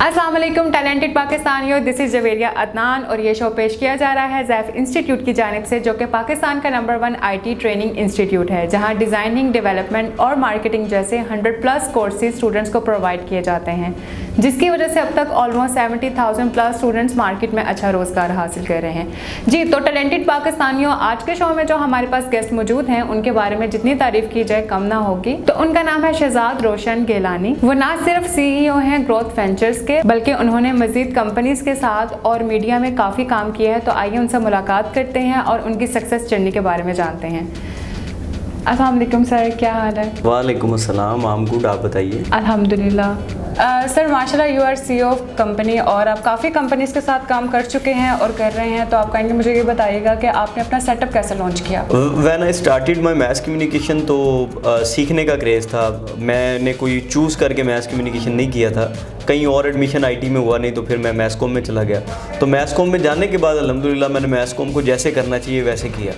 अस्सलाम वालेकुम टैलेंटेड पाकिस्तानियों, दिस इज़ जवेरिया अदनान और ये शो पेश किया जा रहा है ज़ैफ इंस्टीट्यूट की जानिब से, जो कि पाकिस्तान का नंबर 1 आईटी ट्रेनिंग इंस्टीट्यूट है, जहां डिज़ाइनिंग, डेवलपमेंट और मार्केटिंग जैसे 100+ कोर्सेज स्टूडेंट्स को प्रोवाइड किए जाते हैं, जिसकी वजह से अब तक ऑलमोस्ट 70,000+ स्टूडेंट्स मार्केट में अच्छा रोज़गार हासिल कर रहे हैं। जी तो टैलेंटेड पाकिस्तानियों, आज के शो में जो हमारे पास गेस्ट मौजूद हैं उनके बारे में जितनी तारीफ की जाए कम ना होगी। तो उनका नाम है शहजाद रोशन गिलानी। वो ना सिर्फ CEO हैं ग्रोथ वेंचर्स के, बल्कि उन्होंने मजीद कंपनीज के साथ और मीडिया में काफ़ी काम किया है। तो आइए उनसे मुलाकात करते हैं और उनकी सक्सेस जर्नी के बारे में जानते हैं। अस्सलाम वालेकुम सर, क्या हाल है? वालेकुम अस्सलाम, आई एम गुड, आप बताइए। अल्हम्दुलिल्लाह। सर माशाल्लाह you are CEO of company और आप काफ़ी कंपनीज के साथ काम कर चुके हैं और कर रहे हैं, तो आप कहेंगे मुझे ये बताइएगा कि आपने अपना सेटअप कैसे लॉन्च किया? When I started my math communication, तो सीखने का क्रेज़ था। मैंने कोई चूज़ करके मैथ कम्युनिकेशन नहीं किया था, कहीं और एडमिशन IT में हुआ नहीं, तो फिर मैं मैथ कॉम में चला गया। तो मैथ कॉम में जाने के बाद अल्हम्दुलिल्लाह मैंने मैथ कॉम को जैसे करना चाहिए वैसे किया।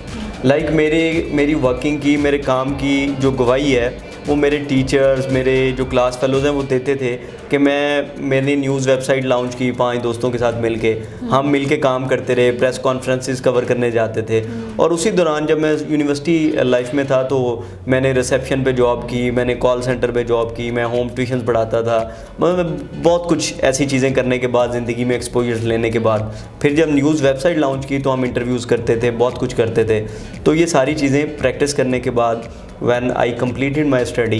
लाइक मेरी वर्किंग की, मेरे काम की जो गवाही है वो मेरे टीचर्स, मेरे जो क्लास फेलोज़ हैं वो देते थे कि मैंने न्यूज़ वेबसाइट लॉन्च की 5 दोस्तों के साथ मिलके, हम मिलके काम करते रहे, प्रेस कॉन्फ्रेंसेस कवर करने जाते थे। और उसी दौरान जब मैं यूनिवर्सिटी लाइफ में था तो मैंने रिसेप्शन पे जॉब की, मैंने कॉल सेंटर पे जॉब की, मैं होम ट्यूशन्स पढ़ाता था। मतलब बहुत कुछ ऐसी चीज़ें करने के बाद, ज़िंदगी में एक्सपोजर लेने के बाद, फिर जब न्यूज़ वेबसाइट लॉन्च की तो हम इंटरव्यूज़ करते थे, बहुत कुछ करते थे। तो ये सारी चीज़ें प्रैक्टिस करने के बाद when I completed my study,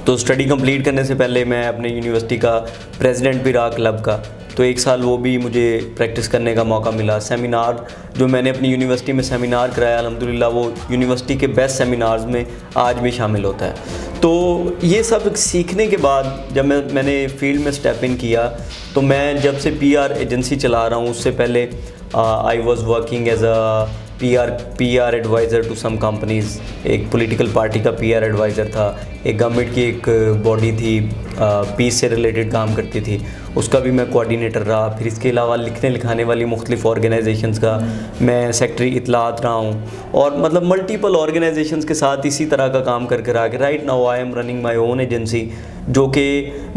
तो स्टडी कंप्लीट करने से पहले मैं अपने यूनिवर्सिटी का प्रेसिडेंट भी रहा क्लब का, तो 1 साल वो भी मुझे प्रैक्टिस करने का मौका मिला। सेमिनार जो मैंने अपनी यूनिवर्सिटी में सेमिनार कराया, अल्हम्दुलिल्लाह वो यूनिवर्सिटी के बेस्ट सेमिनार्स में आज भी शामिल होता है। तो ये सब सीखने के बाद जब मैंने फील्ड में स्टेप इन किया, तो मैं जब से PR एजेंसी चला रहा हूँ, उससे पहले I was working as a PR adviser to some companies. एक पॉलिटिकल पार्टी का PR एडवाइज़र था, एक गवर्नमेंट की एक बॉडी थी पीस से रिलेटेड काम करती थी, उसका भी मैं कोऑर्डिनेटर रहा। फिर इसके अलावा लिखने लिखाने वाली मुख्तलिफ ऑर्गेनाइजेशंस का मैं सेक्रेटरी इत्तलात रहा हूँ, और मतलब मल्टीपल ऑर्गेनाइजेशंस के साथ इसी तरह का काम करके रहा कि right now I am running my own agency, जो कि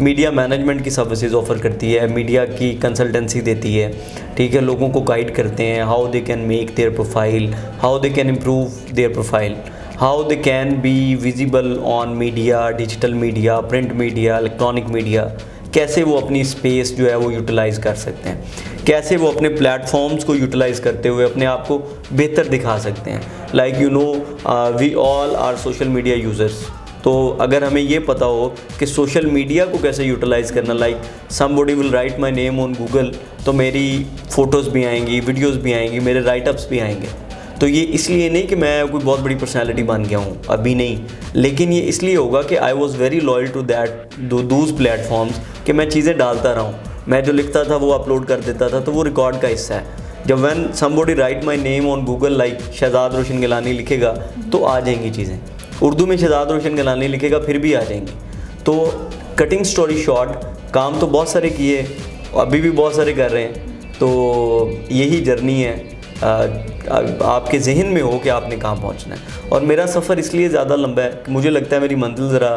मीडिया मैनेजमेंट की सर्विसेज ऑफ़र करती है, मीडिया की कंसल्टेंसी देती है, ठीक है, लोगों को गाइड करते हैं how they can make their profile, how they can improve their profile, how they can be visible on media, digital media, print media, electronic media, कैसे वो अपनी स्पेस जो है वो यूटिलाइज़ कर सकते हैं, कैसे वो अपने प्लेटफॉर्म्स को यूटिलाइज़ करते हुए अपने आप को बेहतर दिखा सकते हैं। Like you know we all are social media users, तो अगर हमें ये पता हो कि सोशल मीडिया को कैसे यूटिलाइज़ करना, like somebody will write my name on Google, तो मेरी फ़ोटोज़ भी आएंगी, वीडियोस भी आएंगी, मेरे राइटअप्स भी आएंगे। तो ये इसलिए नहीं कि मैं कोई बहुत बड़ी पर्सनालिटी बन गया हूँ, अभी नहीं, लेकिन ये इसलिए होगा कि I was very loyal to that those platforms, कि मैं चीज़ें डालता रहा हूँ, मैं जो लिखता था वो अपलोड कर देता था, तो वो रिकॉर्ड का हिस्सा है। जब when somebody write my name on Google like Shahzad Roshan Gilani लिखेगा तो आ जाएंगी चीज़ें, उर्दू में शहजाद रोशन गिलानी लिखेगा फिर भी आ जाएंगी। तो कटिंग स्टोरी शॉर्ट, काम तो बहुत सारे किए, अभी भी बहुत सारे कर रहे हैं, तो यही जर्नी है। आपके जहन में हो कि आपने कहाँ पहुँचना है, और मेरा सफ़र इसलिए ज़्यादा लंबा है कि मुझे लगता है मेरी मंजिल ज़रा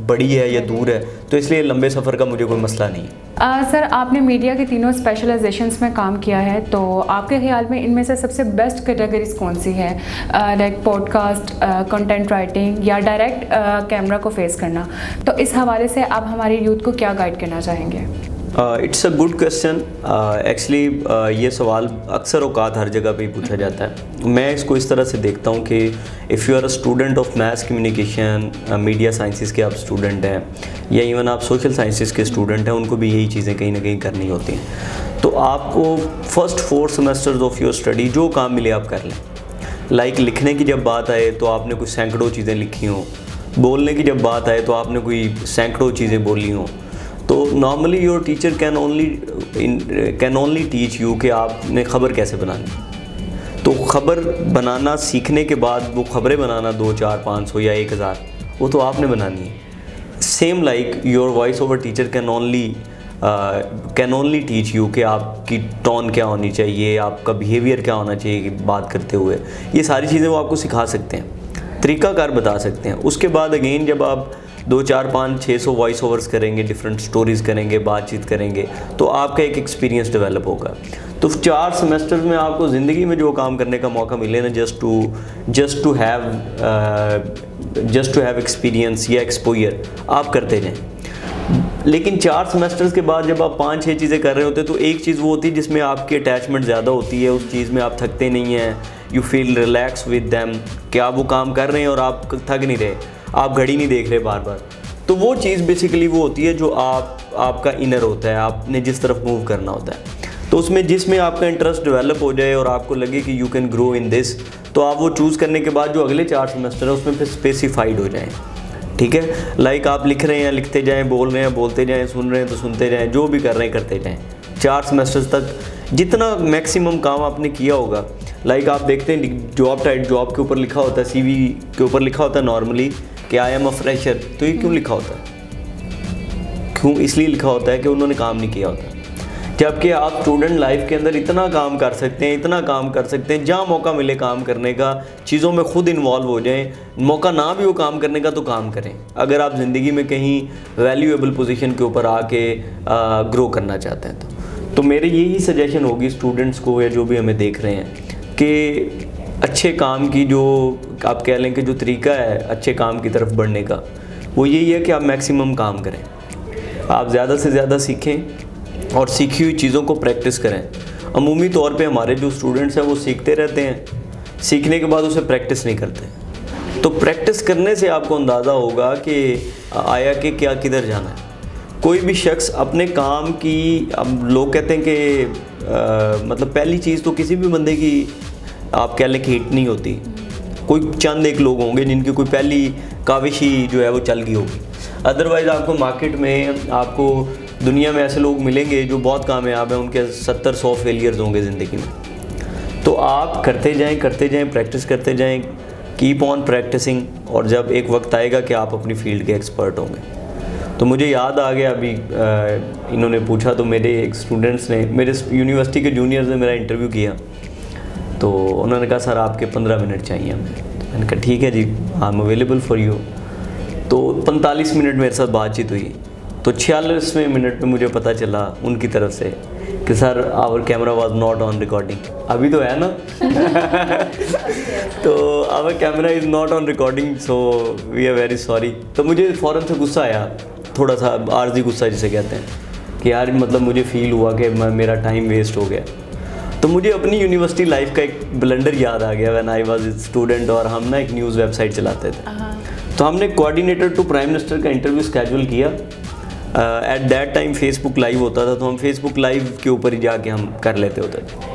बड़ी है या दूर है, तो इसलिए लंबे सफ़र का मुझे कोई मसला नहीं है। सर आपने मीडिया की तीनों स्पेशलाइजेशंस में काम किया है, तो आपके ख्याल में इनमें से सबसे बेस्ट कैटेगरीज कौन सी है? लाइक पॉडकास्ट, कंटेंट राइटिंग या डायरेक्ट कैमरा को फेस करना? तो इस हवाले से आप हमारे यूथ को क्या गाइड करना चाहेंगे? It's a good question. Actually ये सवाल अक्सर औकात हर जगह पे ही पूछा जाता है। मैं इसको इस तरह से देखता हूँ कि if you are a student of maths communication, media sciences के आप स्टूडेंट हैं, या इवन आप सोशल साइंसेस के स्टूडेंट हैं, उनको भी यही चीज़ें कहीं ना कहीं करनी होती हैं। तो आपको first 4 semesters of your study जो काम मिले आप कर लें। लाइक लिखने की जब बात आए तो आपने कुछ सैकड़ों चीज़ें लिखी हों, बोलने की जब बात आए तो आपने कोई सैकड़ों चीज़ें बोली हों। तो normally your teacher can only teach you कि आपने ख़बर कैसे बनानी। तो ख़बर बनाना सीखने के बाद वो ख़बरें बनाना 2, 4, 500 या 1000 वो तो आपने बनानी है। Same like your voice over teacher can only teach you कि आपकी टोन क्या होनी चाहिए, आपका बिहेवियर क्या होना चाहिए बात करते हुए। ये सारी चीज़ें वो आपको सिखा सकते हैं, तरीक़ाकार बता सकते हैं। उसके बाद अगेन जब आप 2 4 5 600 वॉइस ओवर्स करेंगे, डिफरेंट स्टोरीज़ करेंगे, बातचीत करेंगे, तो आपका एक एक्सपीरियंस डेवलप होगा। तो 4 सेमेस्टर्स में आपको ज़िंदगी में जो काम करने का मौका मिले ना, जस्ट टू हैव एक्सपीरियंस या एक्सपोजर, आप करते जाएं। लेकिन 4 सेमेस्टर्स के बाद जब आप 5-6 चीज़ें कर रहे होते हैं तो एक चीज़ वो होती है जिसमें आपकी अटैचमेंट ज़्यादा होती है, उस चीज़ में आप थकते नहीं हैं, you feel relax with them, कि आप वो काम कर रहे हैं और आप थक नहीं रहे, आप घड़ी नहीं देख रहे बार बार। तो वो चीज़ बेसिकली वो होती है जो आपका इनर होता है, आपने जिस तरफ मूव करना होता है। तो उसमें जिसमें आपका इंटरेस्ट डेवलप हो जाए और आपको लगे कि you can grow in this, तो आप वो चूज़ करने के बाद जो अगले 4 सेमेस्टर है उसमें फिर स्पेसिफाइड हो जाएँ। ठीक है, लाइक आप लिख रहे हैं, लिखते जाएं, बोल रहे हैं, बोलते जाएं, सुन रहे हैं तो सुनते जाएं, जो भी कर रहे हैं करते जाएं। 4 सेमेस्टर्स तक जितना मैक्सिमम काम आपने किया होगा, लाइक आप देखते हैं जॉब के ऊपर लिखा होता है, CV के ऊपर लिखा होता है नॉर्मली कि आई एम अ फ्रेशर। तो ये क्यों लिखा होता है? क्यों? इसलिए लिखा होता है कि उन्होंने काम नहीं किया होता। जबकि आप स्टूडेंट लाइफ के अंदर इतना काम कर सकते हैं, जहाँ मौका मिले काम करने का, चीज़ों में खुद इन्वॉल्व हो जाएं, मौका ना भी हो काम करने का तो काम करें, अगर आप ज़िंदगी में कहीं वैल्यूएबल पोजीशन के ऊपर आके ग्रो करना चाहते हैं। तो मेरे यही सजेशन होगी स्टूडेंट्स को या जो भी हमें देख रहे हैं कि अच्छे काम की जो आप कह लें कि जो तरीका है अच्छे काम की तरफ बढ़ने का, वो यही है कि आप मैक्सिमम काम करें, आप ज़्यादा से ज़्यादा सीखें और सीखी हुई चीज़ों को प्रैक्टिस करें। अमूमी तौर पे हमारे जो स्टूडेंट्स हैं वो सीखते रहते हैं, सीखने के बाद उसे प्रैक्टिस नहीं करते। तो प्रैक्टिस करने से आपको अंदाज़ा होगा कि आया कि क्या किधर जाना है। कोई भी शख्स अपने काम की, अब लोग कहते हैं कि मतलब पहली चीज़ तो किसी भी बंदे की आप कह लें कि हिट नहीं होती। कोई चंद एक लोग होंगे जिनकी कोई पहली काविश ही जो है वो चल गई होगी, अदरवाइज़ आपको मार्केट में, आपको दुनिया में ऐसे लोग मिलेंगे जो बहुत कामयाब हैं, उनके 70-100 फेलियर्स होंगे ज़िंदगी में। तो आप करते जाएं, प्रैक्टिस करते जाएं, कीप ऑन प्रैक्टिसिंग, और जब एक वक्त आएगा कि आप अपनी फील्ड के एक्सपर्ट होंगे। तो मुझे याद आ गया अभी इन्होंने पूछा तो मेरे एक स्टूडेंट्स ने, मेरे यूनिवर्सिटी के जूनियर्स ने मेरा इंटरव्यू किया, तो उन्होंने कहा सर आपके 15 मिनट चाहिए हमें। तो मैंने कहा ठीक है जी, I am available for you. तो 45 मिनट मेरे साथ बातचीत हुई। तो 46वें मिनट में मुझे पता चला उनकी तरफ से कि sir our camera was not on recording. अभी तो है ना तो our camera is not on recording, so we are very sorry. तो मुझे फ़ौरन से गुस्सा आया, थोड़ा सा आर्जी गुस्सा जिसे कहते हैं, कि यार मतलब मुझे फ़ील हुआ कि मेरा टाइम वेस्ट हो गया। तो मुझे अपनी यूनिवर्सिटी लाइफ का एक ब्लंडर याद आ गया व्हेन आई वाज स्टूडेंट, और हम ना एक न्यूज़ वेबसाइट चलाते थे। तो हमने कोऑर्डिनेटर टू प्राइम मिनिस्टर का इंटरव्यू स्केड्यूल किया। At that time Facebook live होता था, तो हम फेसबुक लाइव के ऊपर ही जाके हम कर लेते होते थे।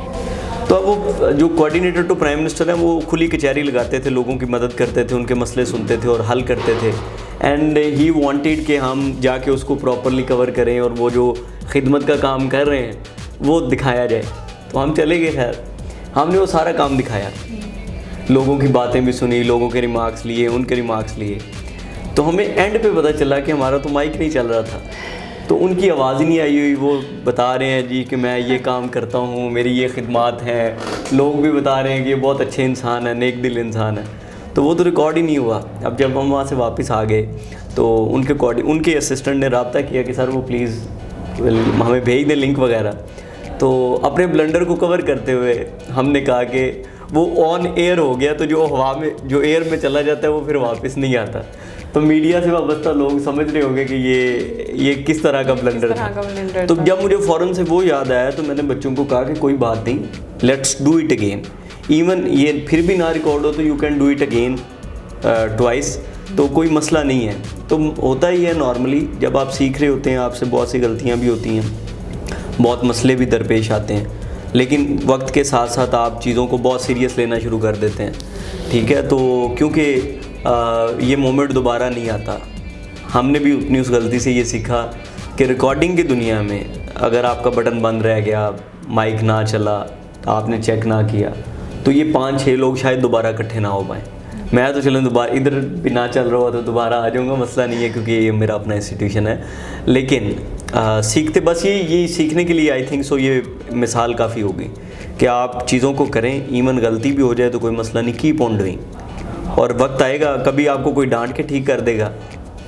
तो अब वो जो कोऑर्डिनेटर टू प्राइम मिनिस्टर हैं वो खुली कचहरी लगाते थे, लोगों की मदद करते थे, उनके मसले सुनते थे और हल करते थे। एंड ही वांटेड कि हम जाके उसको प्रॉपरली कवर करें और वो जो खिदमत का काम कर रहे हैं वो दिखाया जाए। तो हम चले गए, खैर हमने वो सारा काम दिखाया, लोगों की बातें भी सुनी, लोगों के रिमार्क्स लिए, उनके रिमार्क्स लिए। तो हमें एंड पे पता चला कि हमारा तो माइक नहीं चल रहा था, तो उनकी आवाज़ ही नहीं आई हुई। वो बता रहे हैं जी कि मैं ये काम करता हूँ, मेरी ये खिदमात हैं, लोग भी बता रहे हैं कि ये बहुत अच्छे इंसान है, नेक दिल इंसान है। तो वो तो रिकॉर्ड ही नहीं हुआ। अब जब हम वहाँ से वापस आ गए तो उनके असिस्टेंट ने रब्ता किया कि सर वो प्लीज़ हमें भेज दें लिंक वगैरह। तो अपने ब्लंडर को कवर करते हुए हमने कहा कि वो ऑन एयर हो गया, तो जो हवा में, जो एयर में चला जाता है वो फिर वापस नहीं आता। तो मीडिया से वाबस्ता लोग समझ रहे होंगे कि ये किस तरह का ब्लंडर था। तो जब मुझे फ़ौरन से वो याद आया तो मैंने बच्चों को कहा कि कोई बात नहीं, let's do it again. Even ये फिर भी ना रिकॉर्ड हो तो you can do it again twice, तो कोई मसला नहीं है। तो होता ही है नॉर्मली, जब आप सीख रहे होते हैं आपसे बहुत सी गलतियाँ भी होती हैं, बहुत मसले भी दरपेश आते हैं, लेकिन वक्त के साथ साथ आप चीज़ों को बहुत सीरियस लेना शुरू कर देते हैं। ठीक है, तो क्योंकि ये मोमेंट दोबारा नहीं आता। हमने भी अपनी उस गलती से ये सीखा कि रिकॉर्डिंग की दुनिया में अगर आपका बटन बंद रह गया, माइक ना चला, आपने चेक ना किया, तो ये 5-6 लोग शायद दोबारा इकट्ठे ना हो पाएँ। मैं तो चलो दोबारा इधर भी ना चल रहा हो तो दोबारा आ जाऊँगा, मसला नहीं है, क्योंकि ये मेरा अपना इंस्टीट्यूशन है। लेकिन सीखते बस ये सीखने के लिए आई थिंक सो ये मिसाल काफ़ी होगी कि आप चीज़ों को करें, ईवन गलती भी हो जाए तो कोई मसला नहीं, कीप ऑन डूइंग। और वक्त आएगा, कभी आपको कोई डांट के ठीक कर देगा,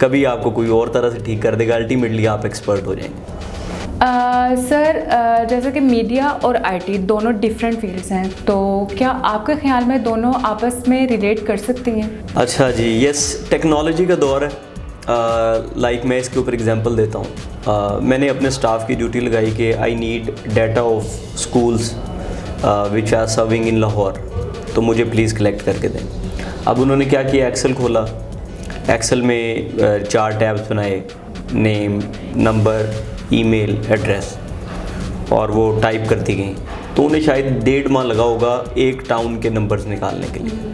कभी आपको कोई और तरह से ठीक कर देगा, अल्टीमेटली आप एक्सपर्ट हो जाएंगे। सर जैसे कि मीडिया और आईटी दोनों डिफरेंट फील्ड्स हैं, तो क्या आपके ख्याल में दोनों आपस में रिलेट कर सकती हैं? अच्छा जी, यस, टेक्नोलॉजी का दौर है। लाइक मैं इसके ऊपर एग्जांपल देता हूँ। मैंने अपने स्टाफ की ड्यूटी लगाई कि I need data of schools which are serving in Lahore, तो मुझे प्लीज़ कलेक्ट करके दें। अब उन्होंने क्या किया, एक्सेल खोला, एक्सेल में 4 टैब्स बनाए, नेम, नंबर, ईमेल, एड्रेस, और वो टाइप करती गई। तो उन्हें शायद 1.5 माह लगा होगा एक टाउन के नंबर्स निकालने के लिए।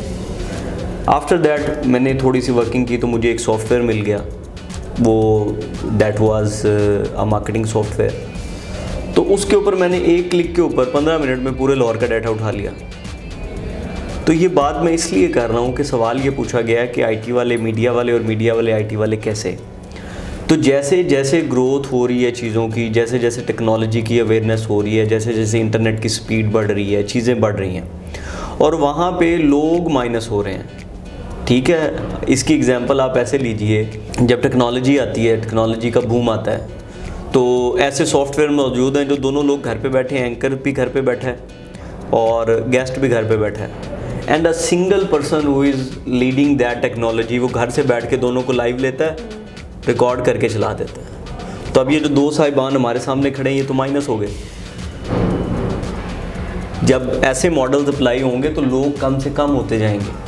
आफ्टर दैट मैंने थोड़ी सी वर्किंग की तो मुझे एक सॉफ्टवेयर मिल गया, वो that was a marketing software. तो उसके ऊपर मैंने एक क्लिक के ऊपर 15 मिनट में पूरे लाहौर का डाटा उठा लिया। तो ये बात मैं इसलिए कर रहा हूँ कि सवाल ये पूछा गया कि आईटी वाले मीडिया वाले और मीडिया वाले आईटी वाले कैसे। तो जैसे जैसे ग्रोथ हो रही है चीज़ों की, जैसे जैसे टेक्नोलॉजी की अवेयरनेस हो रही है, जैसे जैसे इंटरनेट की स्पीड बढ़ रही है, चीज़ें बढ़ रही हैं, और वहाँ पे लोग माइनस हो रहे हैं। ठीक है, इसकी एग्जांपल आप ऐसे लीजिए, जब टेक्नोलॉजी आती है, टेक्नोलॉजी का बूम आता है, तो ऐसे सॉफ्टवेयर मौजूद हैं जो दोनों लोग घर पे बैठे हैं, एंकर भी घर पे बैठा है और गेस्ट भी घर पे बैठा है, and a single person who is leading that technology, वो घर से बैठ के दोनों को लाइव लेता है, रिकॉर्ड करके चला देता है। तो अब ये जो 2 साहिबान हमारे सामने खड़े हैं, ये तो माइनस हो गए। जब ऐसे मॉडल्स अप्लाई होंगे तो लोग कम से कम होते जाएंगे।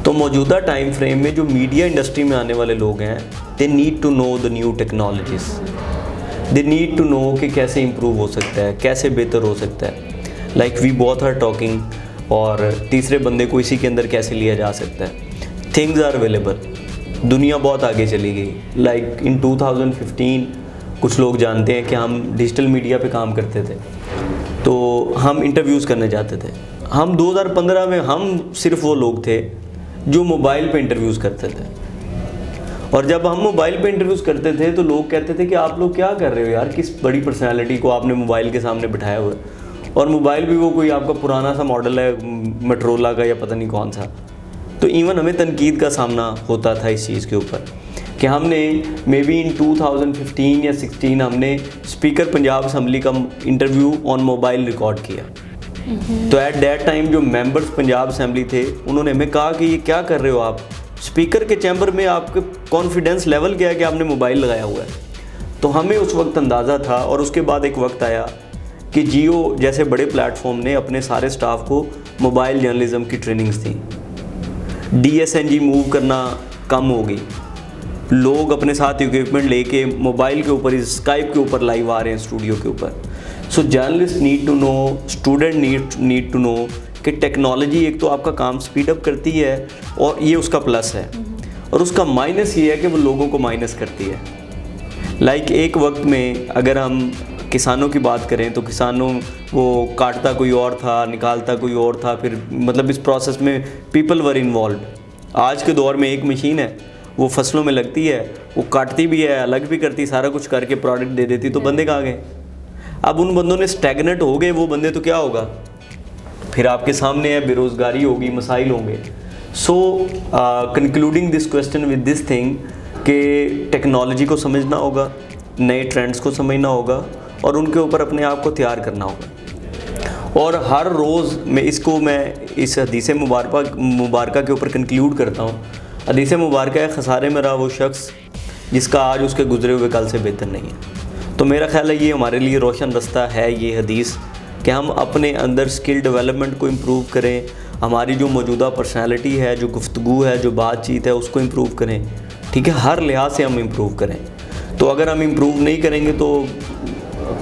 तो मौजूदा टाइम फ्रेम में जो मीडिया इंडस्ट्री में आने वाले लोग हैं, they need to know the new technologies, they need to know कि कैसे इम्प्रूव हो सकता है, कैसे बेहतर हो सकता है। Like we both are talking, और तीसरे बंदे को इसी के अंदर कैसे लिया जा सकता है। थिंग्स आर अवेलेबल, दुनिया बहुत आगे चली गई। लाइक इन 2015 कुछ लोग जानते हैं कि हम डिजिटल मीडिया पे काम करते थे, तो हम इंटरव्यूज़ करने जाते थे। हम 2015 में हम सिर्फ वो लोग थे जो मोबाइल पे इंटरव्यूज़ करते थे, और जब हम मोबाइल पे इंटरव्यूज़ करते थे तो लोग कहते थे कि आप लोग क्या कर रहे हो यार, किस बड़ी पर्सनैलिटी को आपने मोबाइल के सामने बिठाया हुआ है, और मोबाइल भी वो कोई आपका पुराना सा मॉडल है, मोटोरोला का या पता नहीं कौन सा। तो इवन हमें तनकीद का सामना होता था इस चीज़ के ऊपर कि हमने मे बी इन 2015 या 16 हमने स्पीकर पंजाब असम्बली का इंटरव्यू ऑन मोबाइल रिकॉर्ड किया। तो एट दैट टाइम जो मेंबर्स पंजाब असम्बली थे, उन्होंने हमें कहा कि ये क्या कर रहे हो आप, स्पीकर के चैम्बर में आपके कॉन्फिडेंस लेवल क्या है कि आपने मोबाइल लगाया हुआ है। तो हमें उस वक्त अंदाज़ा था, और उसके बाद एक वक्त आया कि जियो जैसे बड़े प्लेटफॉर्म ने अपने सारे स्टाफ को मोबाइल जर्नलिज्म की ट्रेनिंग्स दी। DSNG मूव करना कम हो गई, लोग अपने साथ इक्विपमेंट लेके मोबाइल के ऊपर, स्काइप के ऊपर लाइव आ रहे हैं, स्टूडियो के ऊपर। So journalist need to know, student need to know कि टेक्नोलॉजी एक तो आपका काम स्पीड अप करती है, और ये उसका प्लस है, और उसका माइनस ये है कि वो लोगों को माइनस करती है। लाइक एक वक्त में अगर हम किसानों की बात करें तो किसानों वो काटता कोई और था, निकालता कोई और था, फिर मतलब इस प्रोसेस में पीपल वर इन्वॉल्व। आज के दौर में एक मशीन है, वो फसलों में लगती है, वो काटती भी है, अलग भी करती, सारा कुछ करके प्रोडक्ट दे देती, तो बंदे कहाँ गए? अब उन बंदों ने स्टैग्नेंट हो गए वो बंदे, तो क्या होगा? फिर आपके सामने है बेरोज़गारी होगी, मसाइल होंगे। So concluding this question with this thing कि टेक्नोलॉजी को समझना होगा, नए ट्रेंड्स को समझना होगा, और उनके ऊपर अपने आप को तैयार करना होगा। और हर रोज़ मैं इस हदीस मुबारका के ऊपर कंक्लूड करता हूँ। हदीस मुबारका है, खसारे में रहा वो शख्स जिसका आज उसके गुजरे हुए कल से बेहतर नहीं है। तो मेरा ख्याल है ये हमारे लिए रोशन रास्ता है ये हदीस, कि हम अपने अंदर स्किल डेवलपमेंट को इम्प्रूव करें, हमारी जो मौजूदा पर्सनैलिटी है, जो गुफ्तगू है, जो बातचीत है, उसको इम्प्रूव करें। ठीक है, हर लिहाज से हम इम्प्रूव करें। तो अगर हम इम्प्रूव नहीं करेंगे तो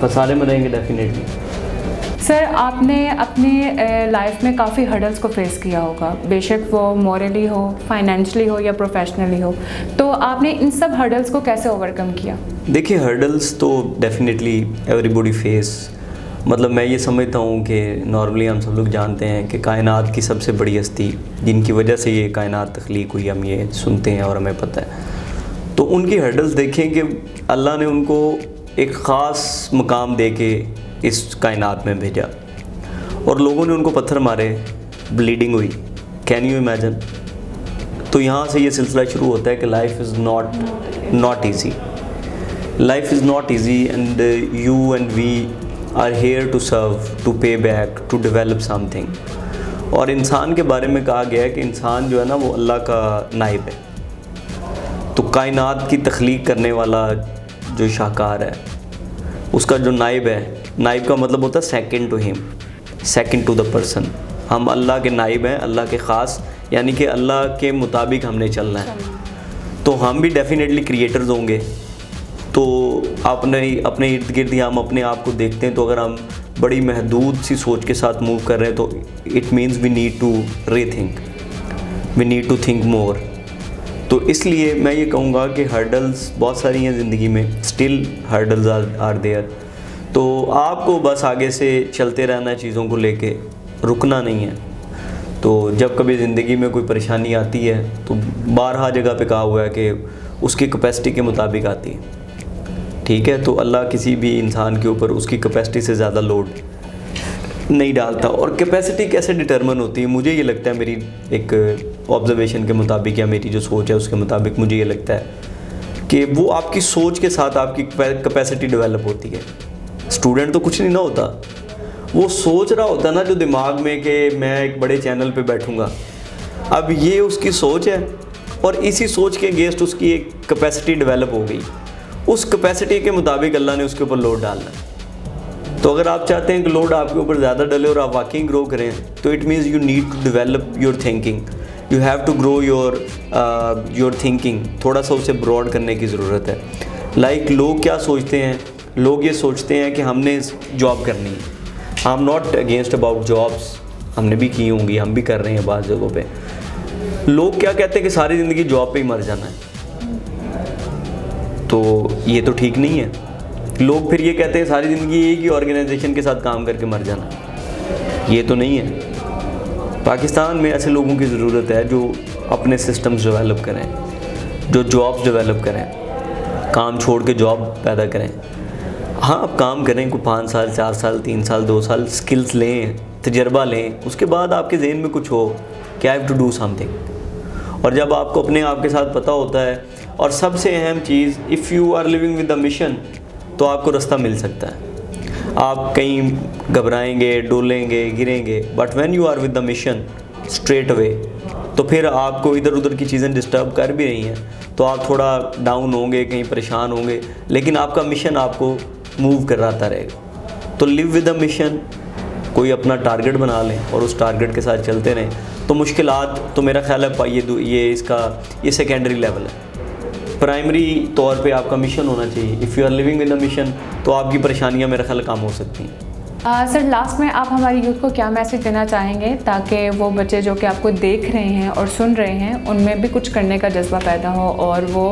खसारे में रहेंगे डेफिनेटली। सर, आपने अपने लाइफ में काफ़ी हर्डल्स को फेस किया होगा, बेशक वो मॉरली हो, फाइनेंशियली हो या प्रोफेशनली हो, तो आपने इन सब हर्डल्स को कैसे ओवरकम किया? देखिए, हर्डल्स तो डेफिनेटली एवरीबॉडी फेस। मतलब मैं ये समझता हूँ कि नॉर्मली हम सब लोग जानते हैं कि कायनात की सबसे बड़ी हस्ती जिनकी वजह से ये कायनात तख्लीक हुई, हम ये सुनते हैं और हमें पता है। तो उनकी हर्डल्स देखें कि अल्लाह ने उनको एक ख़ास मकाम दे के इस कायनात में भेजा, और लोगों ने उनको पत्थर मारे, ब्लीडिंग हुई। Can you imagine? तो यहाँ से ये सिलसिला शुरू होता है कि life is not not easy. Life is not easy, and you and we are here to serve, to pay back, to develop something. और इंसान के बारे में कहा गया है कि इंसान जो है ना वो अल्लाह का नाइब है। तो कायनात की तख्लीक करने वाला जो शाहकार है उसका जो नाइब है, नाइब का मतलब होता है second to him, second to the person. हम अल्लाह के नाइब हैं, अल्लाह के ख़ास, यानी कि अल्लाह के मुताबिक हमने चलना है। तो हम भी डेफिनेटली क्रिएटर्स होंगे। तो अपने इर्द गिर्द हम अपने आप को देखते हैं, तो अगर हम बड़ी महदूद सी सोच के साथ मूव कर रहे हैं तो it means we need to rethink, we need to think more. तो इसलिए मैं ये कहूँगा कि हर्डल्स बहुत सारी हैं ज़िंदगी में, स्टिल हर्डल्स आर देयर। तो आपको बस आगे से चलते रहना है, चीज़ों को लेके रुकना नहीं है। तो जब कभी ज़िंदगी में कोई परेशानी आती है तो बारहा जगह पे कहा हुआ है कि उसकी कैपेसिटी के मुताबिक आती है, ठीक है। तो अल्लाह किसी भी इंसान के ऊपर उसकी कैपेसिटी से ज़्यादा लोड नहीं डालता। और कैपेसिटी कैसे डिटरमिन होती है, मुझे ये लगता है, मेरी एक ऑब्जर्वेशन के मुताबिक या मेरी जो सोच है उसके मुताबिक मुझे ये लगता है कि वो आपकी सोच के साथ आपकी कैपेसिटी डेवलप होती है। स्टूडेंट तो कुछ नहीं ना होता, वो सोच रहा होता है ना जो दिमाग में कि मैं एक बड़े चैनल पे बैठूंगा। अब ये उसकी सोच है और इसी सोच के अगेंस्ट उसकी एक कैपेसिटी डेवलप हो गई। उस कैपेसिटी के मुताबिक अल्लाह ने उसके ऊपर लोड डालना है। तो अगर आप चाहते हैं कि लोड आपके ऊपर ज़्यादा डले और आप वाकई ग्रो करें, तो it means you need to develop your thinking, you have to grow your thinking. थोड़ा सा उसे ब्रॉड करने की ज़रूरत है। लाइक लोग क्या सोचते हैं, लोग ये सोचते हैं कि हमने जॉब करनी है। I am not against about jobs, हमने भी की होंगी, हम भी कर रहे हैं बाज़ जगहों पे। लोग क्या कहते हैं कि सारी ज़िंदगी जॉब पे ही मर जाना है, तो ये तो ठीक नहीं है। लोग फिर ये कहते हैं सारी ज़िंदगी एक ही ऑर्गेनाइजेशन के साथ काम करके मर जाना, ये तो नहीं है। पाकिस्तान में ऐसे लोगों की ज़रूरत है जो अपने सिस्टम्स डेवलप करें, जो जॉब्स डेवलप करें, काम छोड़ के जॉब पैदा करें। हाँ, आप काम करें, कोई 5 साल 4 साल 3 साल 2 साल स्किल्स लें, तजर्बा लें, उसके बाद आपके जहन में कुछ हो कि I have to do something. और जब आपको अपने आप के साथ पता होता है, और सबसे अहम चीज़, if you are living with the mission, तो आपको रास्ता मिल सकता है। आप कहीं घबराएंगे, डोलेंगे, गिरेंगे, but when you are with the mission straight away, तो फिर आपको इधर उधर की चीज़ें डिस्टर्ब कर भी रही हैं तो आप थोड़ा डाउन होंगे, कहीं परेशान होंगे, लेकिन आपका मिशन आपको मूव कराता रहेगा। तो लिव विद द मिशन, कोई अपना टारगेट बना लें और उस टारगेट के साथ चलते रहें। तो मुश्किलात तो मेरा ख्याल है ये सेकेंडरी लेवल है। प्राइमरी तौर पे आपका मिशन होना चाहिए। If you are living with the mission, तो आपकी परेशानियां मेरा ख्याल कम हो सकती हैं। सर, लास्ट में आप हमारी यूथ को क्या मैसेज देना चाहेंगे ताकि वो बच्चे जो कि आपको देख रहे हैं और सुन रहे हैं उनमें भी कुछ करने का जज्बा पैदा हो और वो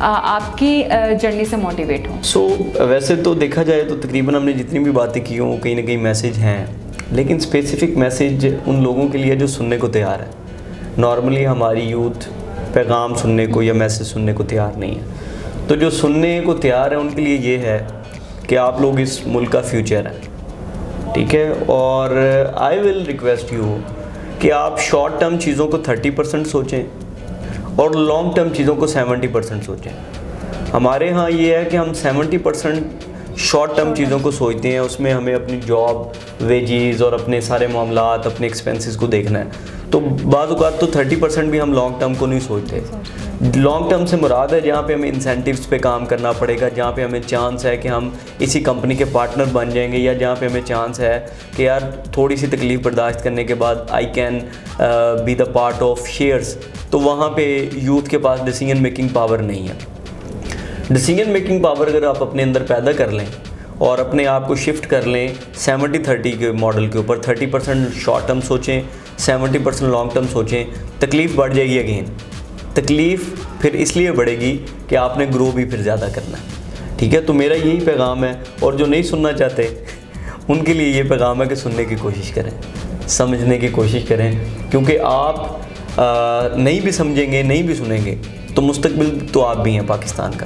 आपकी जर्नी से मोटिवेट हो? वैसे तो देखा जाए तो तकरीबन हमने जितनी भी बातें की हों कहीं ना कहीं मैसेज हैं, लेकिन स्पेसिफ़िक मैसेज उन लोगों के लिए जो सुनने को तैयार है। नॉर्मली हमारी यूथ पैगाम सुनने को या मैसेज सुनने को तैयार नहीं है। तो जो सुनने को तैयार है उनके लिए ये है कि आप लोग इस मुल्क का फ्यूचर हैं, ठीक है। और आई विल रिक्वेस्ट यू कि आप शॉर्ट टर्म चीज़ों को 30% सोचें और लॉन्ग टर्म चीज़ों को 70% सोचें। हमारे यहाँ ये है कि हम 70% शॉर्ट टर्म चीज़ों को सोचते हैं, उसमें हमें अपनी जॉब, वेजीज़ और अपने सारे मामलात, अपने एक्सपेंसेस को देखना है। तो बाज़ औक़ात तो 30% भी हम लॉन्ग टर्म को नहीं सोचते। लॉन्ग टर्म से मुराद है जहाँ पे हमें इंसेंटिव्स पे काम करना पड़ेगा, जहाँ पे हमें चांस है कि हम इसी कंपनी के पार्टनर बन जाएंगे, या जहाँ पे हमें चांस है कि यार थोड़ी सी तकलीफ़ बर्दाश्त करने के बाद I can be the part of shares. तो वहाँ पे यूथ के पास डिसीजन मेकिंग पावर नहीं है। डिसीजन मेकिंग पावर अगर आप अपने अंदर पैदा कर लें और अपने आप को शिफ्ट कर लें 70-30 के मॉडल के ऊपर, 30% शॉर्ट टर्म सोचें, 70% लॉन्ग टर्म सोचें, तकलीफ़ बढ़ जाएगी। अगेन तकलीफ़ फिर इसलिए बढ़ेगी कि आपने ग्रो भी फिर ज़्यादा करना है, ठीक है। तो मेरा यही पैगाम है, और जो नहीं सुनना चाहते उनके लिए ये पैगाम है कि सुनने की कोशिश करें, समझने की कोशिश करें, क्योंकि आप नहीं भी समझेंगे, नहीं भी सुनेंगे, तो मुस्तकबिल तो आप भी हैं पाकिस्तान का।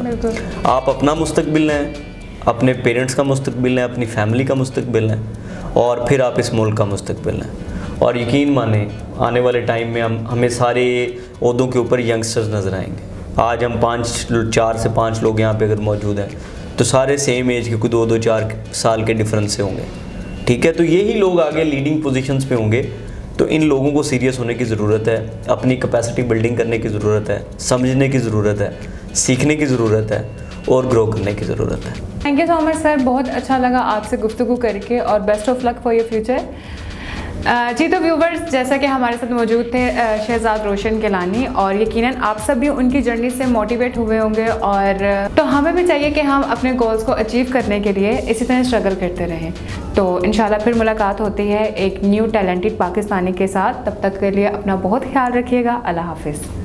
आप अपना मुस्तकबिल हैं, अपने पेरेंट्स का मुस्तकबिल हैं, अपनी फैमिली का मुस्तकबिल हैं, और फिर आप इस मुल्क का मुस्तकबिल हैं। और यकीन माने आने वाले टाइम में हमें सारे ओहदों के ऊपर यंगस्टर्स नज़र आएंगे। आज हम 4 से 5 लोग यहाँ पे अगर मौजूद हैं तो सारे सेम एज के, कोई 2-4 साल के डिफरेंस से होंगे, ठीक है। तो यही लोग आगे लीडिंग पोजीशंस पे होंगे। तो इन लोगों को सीरियस होने की ज़रूरत है, अपनी कैपेसिटी बिल्डिंग करने की ज़रूरत है, समझने की ज़रूरत है, सीखने की ज़रूरत है और ग्रो करने की ज़रूरत है। Thank you so much sir, बहुत अच्छा लगा आपसे गुफ्तगू करके और best of luck for your future. जी तो व्यूवर्स, जैसा कि हमारे साथ मौजूद थे शहजाद रोशन गिलानी, और यकीनन आप सब भी उनकी जर्नी से मोटिवेट हुए होंगे, और तो हमें भी चाहिए कि हम अपने गोल्स को अचीव करने के लिए इसी तरह स्ट्रगल करते रहें। तो इंशाल्लाह फिर मुलाकात होती है एक न्यू टैलेंटेड पाकिस्तानी के साथ। तब तक के लिए अपना बहुत ख्याल रखिएगा। अल्लाह हाफिज़।